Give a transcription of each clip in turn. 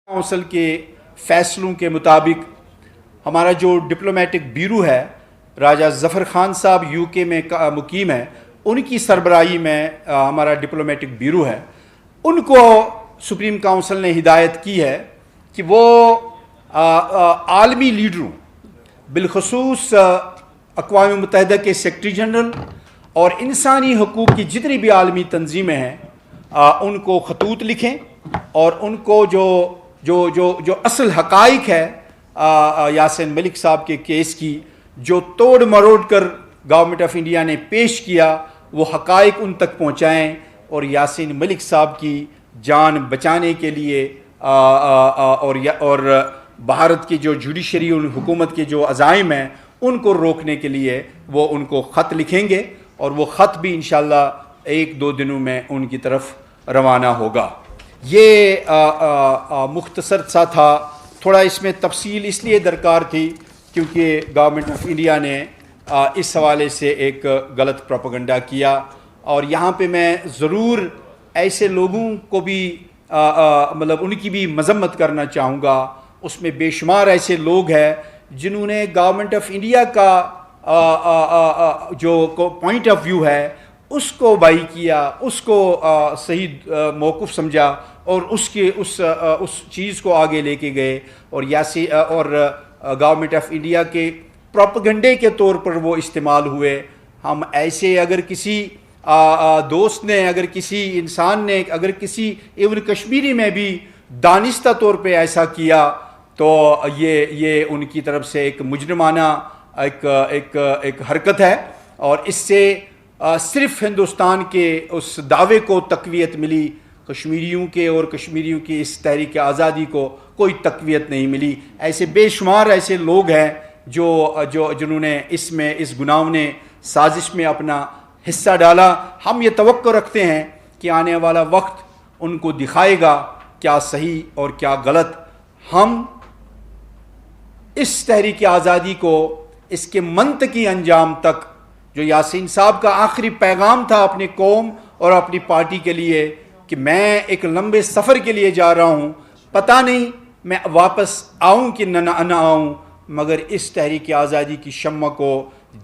Council کے فیصلوں کے مطابق ہمارا جو ڈپلومیٹک بیورو ہے، راجہ ظفر خان صاحب یو کے میں مقیم ہے، ان کی سربراہی میں ہمارا ڈپلومیٹک بیورو ہے، ان کو سپریم کونسل نے ہدایت کی ہے کہ وہ عالمی لیڈروں بالخصوص اقوام متحدہ کے سیکرٹری جنرل اور انسانی حقوق کی جتنی بھی عالمی تنظیمیں ہیں ان کو خطوط لکھیں اور ان کو جو اصل حقائق ہے یاسین ملک صاحب کے کیس کی، جو توڑ مروڑ کر گورنمنٹ آف انڈیا نے پیش کیا، وہ حقائق ان تک پہنچائیں اور یاسین ملک صاحب کی جان بچانے کے لیے اور بھارت کی جو جوڈیشری اور حکومت کے جو عزائم ہیں ان کو روکنے کے لیے وہ ان کو خط لکھیں گے، اور وہ خط بھی انشاءاللہ 1-2 دنوں میں ان کی طرف روانہ ہوگا۔ یہ مختصر سا تھا، تھوڑا اس میں تفصیل اس لیے درکار تھی کیونکہ گورنمنٹ آف انڈیا نے اس حوالے سے ایک غلط پروپیگنڈا کیا، اور یہاں پہ میں ضرور ایسے لوگوں کو بھی مطلب ان کی بھی مذمت کرنا چاہوں گا۔ اس میں بے شمار ایسے لوگ ہیں جنہوں نے گورنمنٹ آف انڈیا کا جو پوائنٹ آف ویو ہے اس کو بائی کیا، اس کو صحیح موقف سمجھا اور اس چیز کو آگے لے کے گئے، اور گورنمنٹ آف انڈیا کے پروپیگنڈے کے طور پر وہ استعمال ہوئے۔ ہم ایسے اگر کسی دوست نے، اگر کسی انسان نے، اگر کسی ایون کشمیری میں بھی دانستہ طور پہ ایسا کیا تو یہ ان کی طرف سے ایک مجرمانہ ایک حرکت ہے، اور اس سے صرف ہندوستان کے اس دعوے کو تقویت ملی، کشمیریوں کے اور کشمیریوں کی اس تحریک آزادی کو کوئی تقویت نہیں ملی۔ ایسے بے شمار ایسے لوگ ہیں جنہوں نے اس گناہونے سازش میں اپنا حصہ ڈالا۔ ہم یہ توقع رکھتے ہیں کہ آنے والا وقت ان کو دکھائے گا کیا صحیح اور کیا غلط۔ ہم اس تحریک آزادی کو اس کے منطقی انجام تک، جو یاسین صاحب کا آخری پیغام تھا اپنی قوم اور اپنی پارٹی کے لیے کہ میں ایک لمبے سفر کے لیے جا رہا ہوں، پتہ نہیں میں واپس آؤں کہ نہ آؤں، مگر اس تحریک آزادی کی شمع کو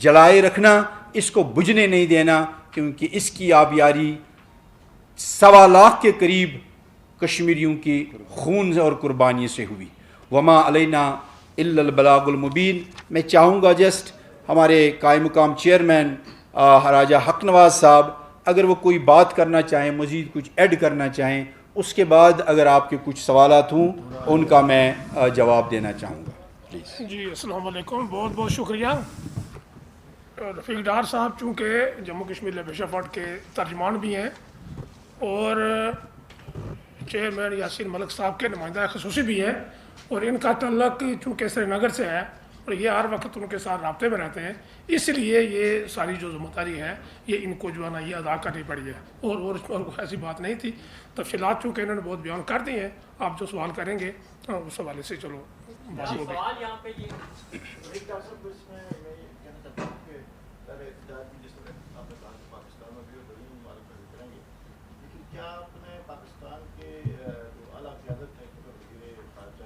جلائے رکھنا، اس کو بجھنے نہیں دینا، کیونکہ اس کی آبیاری 1.25 لاکھ کے قریب کشمیریوں کی خون اور قربانی سے ہوئی۔ وما علینا الا البلاغ المبین۔ میں چاہوں گا جسٹ ہمارے قائم مقام چیئرمین راجہ حق نواز صاحب اگر وہ کوئی بات کرنا چاہیں، مزید کچھ ایڈ کرنا چاہیں، اس کے بعد اگر آپ کے کچھ سوالات ہوں ان کا میں جواب دینا چاہوں گا، پلیز۔ جی السلام علیکم، بہت بہت شکریہ رفیق ڈار صاحب، چونکہ جموں کشمیر لبریشن فرنٹ کے ترجمان بھی ہیں اور چیئرمین یاسین ملک صاحب کے نمائندہ خصوصی بھی ہیں، اور ان کا تعلق چونکہ سری نگر سے ہے اور یہ ہر وقت ان کے ساتھ رابطے میں رہتے ہیں، اس لیے یہ ساری جو ذمہ داری ہے یہ ان کو جو ہے نا یہ ادا کرنی پڑی ہے، اور ایسی بات نہیں تھی۔ تفصیلات چونکہ انہوں نے بہت بیان کر دی ہیں، آپ جو سوال کریں گے اس حوالے سے چلو بات ہوگی۔ سوال یہاں پہ یہ کیا آپ نے پاکستان کے جو اعلیٰ قیادت ہے وزیر خارجہ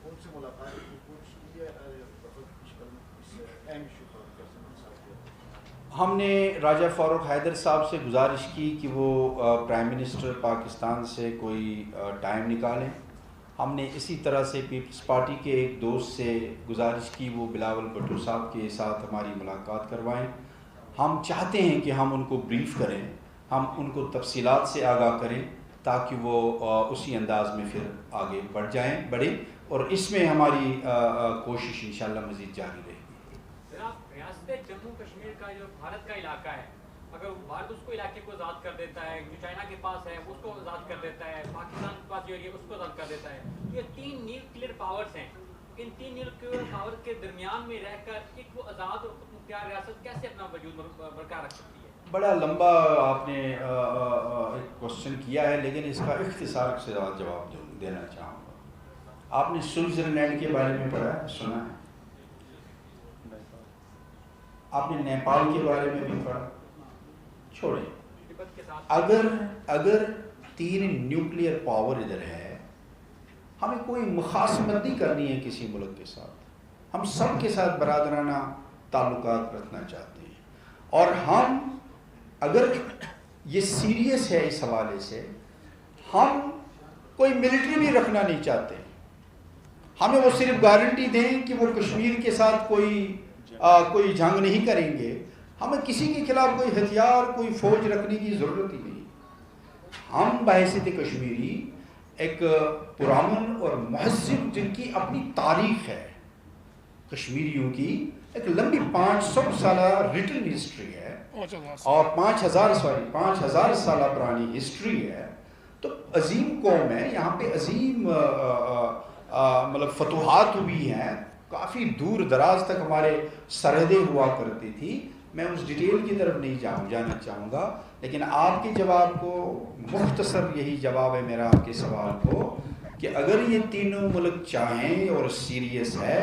ان سے ملاقات کی کوشش کی ہے؟ اس اہم ایشو پر کیسے منصف کیا؟ ہم نے راجہ فاروق حیدر صاحب سے گزارش کی کہ وہ پرائم منسٹر پاکستان سے کوئی ٹائم نکالیں۔ ہم نے اسی طرح سے پیپلز پارٹی کے ایک دوست سے گزارش کی وہ بلاول بھٹو صاحب کے ساتھ ہماری ملاقات کروائیں۔ ہم چاہتے ہیں کہ ہم ان کو بریف کریں، ہم ان کو تفصیلات سے آگاہ کریں تاکہ وہ اسی انداز میں پھر آگے بڑھیں، اور اس میں ہماری کوشش انشاءاللہ مزید جاری رہے گی۔ جناب، ریاست جموں کشمیر کا جو بھارت کا علاقہ ہے، اگر بھارت اس کو علاقے کو آزاد کر دیتا ہے، جو چائنا کے پاس ہے اس کو آزاد کر دیتا ہے، پاکستان کے پاس جو ہے اس کو آزاد کر دیتا ہے، یہ 3 نیوکلیئر پاورز ہیں، ان 3 نیوکلیئر پاور کے درمیان میں رہ کر ایک وہ آزاد اور مختار ریاست کیسے اپنا وجود برقرار رکھ سکتی ہے؟ بڑا لمبا آپ نے ایک کوشچن کیا ہے، لیکن اس کا اختصار سے جواب دینا چاہوں گا۔ آپ نے سوئٹزرلینڈ کے بارے میں پڑھا ہے، سنا ہے؟ آپ نے نیپال کے بارے میں بھی پڑھا؟ چھوڑیں، اگر 3 نیوکلیئر پاور ادھر ہے ہمیں کوئی مخاصمت نہیں کرنی ہے کسی ملک کے ساتھ، ہم سب کے ساتھ برادرانہ تعلقات رکھنا چاہتے ہیں، اور ہم اگر یہ سیریس ہے اس حوالے سے، ہم کوئی ملٹری بھی رکھنا نہیں چاہتے، ہمیں وہ صرف گارنٹی دیں کہ وہ کشمیر کے ساتھ کوئی جنگ نہیں کریں گے، ہمیں کسی کے خلاف کوئی ہتھیار کوئی فوج رکھنے کی ضرورت ہی نہیں۔ ہم بحیثیت کشمیری ایک پرامن اور مہذب، جن کی اپنی تاریخ ہے، کشمیریوں کی ایک لمبی 500 سالہ ریٹن ہسٹری ہے، اور 5000 سالہ پرانی ہسٹری ہے، تو عظیم قوم ہے، یہاں پہ عظیم مطلب فتوحات ہوئی ہیں، کافی دور دراز تک ہمارے سرحدیں ہوا کرتی تھی۔ میں اس ڈیٹیل کی طرف نہیں جانا چاہوں گا، لیکن آپ کے جواب کو مختصر یہی جواب ہے میرا آپ کے سوال کو، کہ اگر یہ تینوں ملک چاہیں اور سیریس ہے،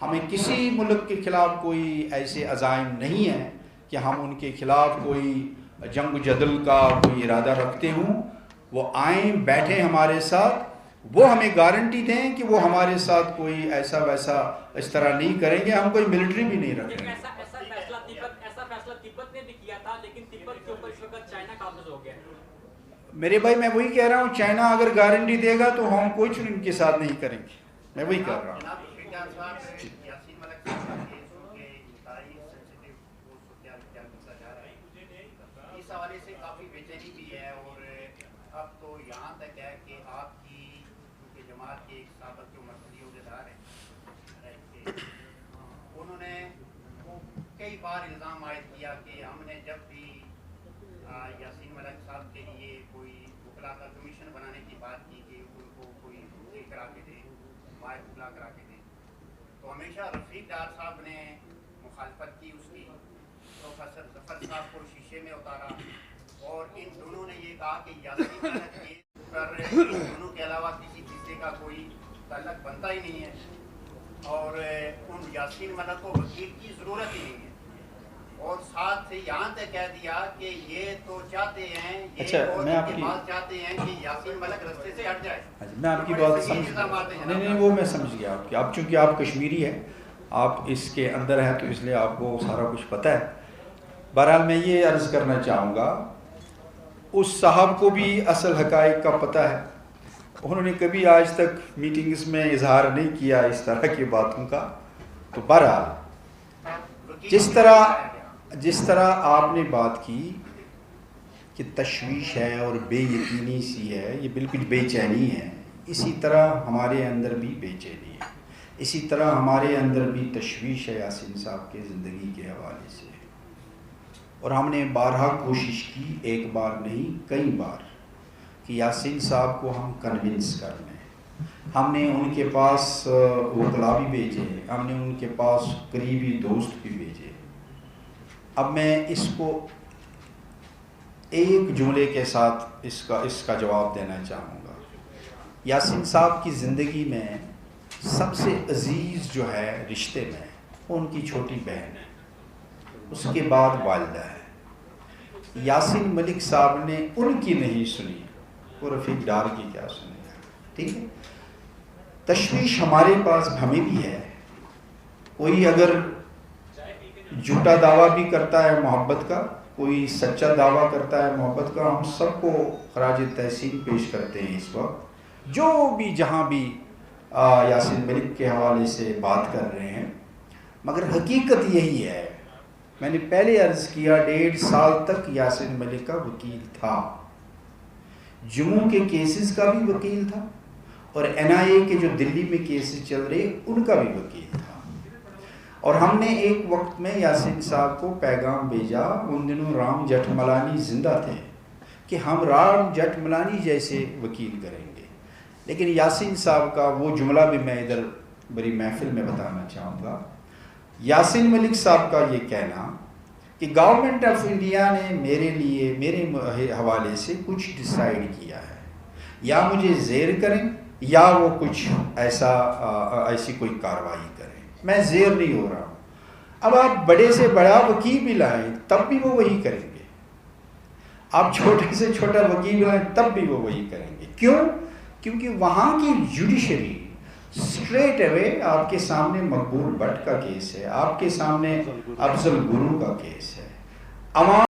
ہمیں کسی ملک کے خلاف کوئی ایسے عزائم نہیں ہیں کہ ہم ان کے خلاف کوئی جنگ و جدل کا کوئی ارادہ رکھتے ہوں، وہ آئیں بیٹھیں ہمارے ساتھ، وہ ہمیں گارنٹی دیں کہ وہ ہمارے ساتھ کوئی ایسا ویسا اس طرح نہیں کریں گے، ہم کوئی ملٹری بھی نہیں رکھیں گے۔ ایسا فیصلہ تبت نے بھی کیا تھا، لیکن تبت کے اوپر اس وقت چائنا قابض ہو گیا ہے۔ میرے بھائی میں وہی کہہ رہا ہوں، چائنا اگر گارنٹی دے گا تو ہم کوئی ان کے ساتھ نہیں کریں گے، میں وہی کہہ رہا ہوں۔ اس حوالے سے کافی بے چینی بھی ہے، اور اب تو یہاں تک ہے کہ آپ کی جماعت کے ایک سابق جو مرکزی عہدیدار ہیں، انہوں نے کئی بار الزام عائد کیا کہ ہم نے جب بھی یاسین ملک صاحب کے لیے کوئی وکلا کا کمیشن بنانے کی بات کی کہ ان کو کوئی یہ کرا کے دیں، مائر وکلا کرا کے دیں، تو ہمیشہ رفیق ڈار صاحب نے مخالفت کی اس کی، پروفیسر ظفر صاحب کو شیشے میں اتارا، اور ان دونوں نے یہ کہا کہ یاسین ملک کے پر ان دونوں کے علاوہ کسی تیسرے کا کوئی تعلق بنتا ہی نہیں ہے، اور ان یاسین ملک کو وکیل کی ضرورت ہی نہیں ہے، اور ساتھ سے یہاں تک کہہ دیا کہ یہ تو چاہتے ہیں، میں آپ کی بات چاہتے ہیں کہ یاسین ملک رستے سے ہٹ جائے۔ میں آپ کی بات سمجھ گیا، نہیں وہ میں سمجھ گیا آپ کی، آپ چونکہ آپ کشمیری ہیں، آپ اس کے اندر ہیں، تو اس لیے آپ کو سارا کچھ پتہ ہے۔ بہرحال میں یہ عرض کرنا چاہوں گا، اس صاحب کو بھی اصل حقائق کا پتہ ہے، انہوں نے کبھی آج تک میٹنگز میں اظہار نہیں کیا اس طرح کی باتوں کا۔ تو بہرحال جس طرح آپ نے بات کی کہ تشویش ہے اور بے یقینی سی ہے، یہ بالکل بے چینی ہے، اسی طرح ہمارے اندر بھی بے چینی ہے، اسی طرح ہمارے اندر بھی تشویش ہے یاسین صاحب کے زندگی کے حوالے سے، اور ہم نے بارہا کوشش کی، ایک بار نہیں کئی بار، کہ یاسین صاحب کو ہم کنونس کر لیں۔ ہم نے ان کے پاس وکلا بھی بھیجے، ہم نے ان کے پاس قریبی دوست بھی بھیجے۔ اب میں اس کو ایک جملے کے ساتھ اس کا جواب دینا چاہوں گا۔ یاسین صاحب کی زندگی میں سب سے عزیز جو ہے رشتے میں، وہ ان کی چھوٹی بہن ہے، اس کے بعد والدہ ہے۔ یاسین ملک صاحب نے ان کی نہیں سنی، وہ رفیق ڈار کی کیا سنی ہے، ٹھیک ہے۔ تشویش ہمارے پاس ہمیں بھی ہے، کوئی اگر جھوٹا دعویٰ بھی کرتا ہے محبت کا، کوئی سچا دعویٰ کرتا ہے محبت کا، ہم سب کو خراج تحسین پیش کرتے ہیں اس وقت، جو بھی جہاں بھی یاسین ملک کے حوالے سے بات کر رہے ہیں، مگر حقیقت یہی ہے۔ میں نے پہلے عرض کیا 1.5 سال تک یاسین ملک کا وکیل تھا، جموں کے کیسز کا بھی وکیل تھا، اور NIA کے جو دلی میں کیسز چل رہے ان کا بھی وکیل تھا، اور ہم نے ایک وقت میں یاسین صاحب کو پیغام بھیجا، ان دنوں رام جیٹھ ملانی زندہ تھے، کہ ہم رام جیٹھ ملانی جیسے وکیل کریں گے، لیکن یاسین صاحب کا وہ جملہ بھی میں ادھر بڑی محفل میں بتانا چاہوں گا۔ یاسین ملک صاحب کا یہ کہنا کہ گورنمنٹ آف انڈیا نے میرے لیے میرے حوالے سے کچھ ڈیسائیڈ کیا ہے، یا مجھے زیر کریں یا وہ کچھ ایسی کوئی کارروائی کریں، میں زیر نہیں ہو رہا ہوں۔ اب آپ بڑے سے بڑا وکیل بھی لائیں تب بھی وہ وہی کریں گے، آپ چھوٹے سے چھوٹا وکیل بھی لائیں تب بھی وہ وہی کریں گے۔ کیوں؟ کیونکہ وہاں کی جوڈیشری اسٹریٹ اوے آپ کے سامنے مقبول بٹ کا کیس ہے، آپ کے سامنے افضل گرو کا کیس ہے، عوام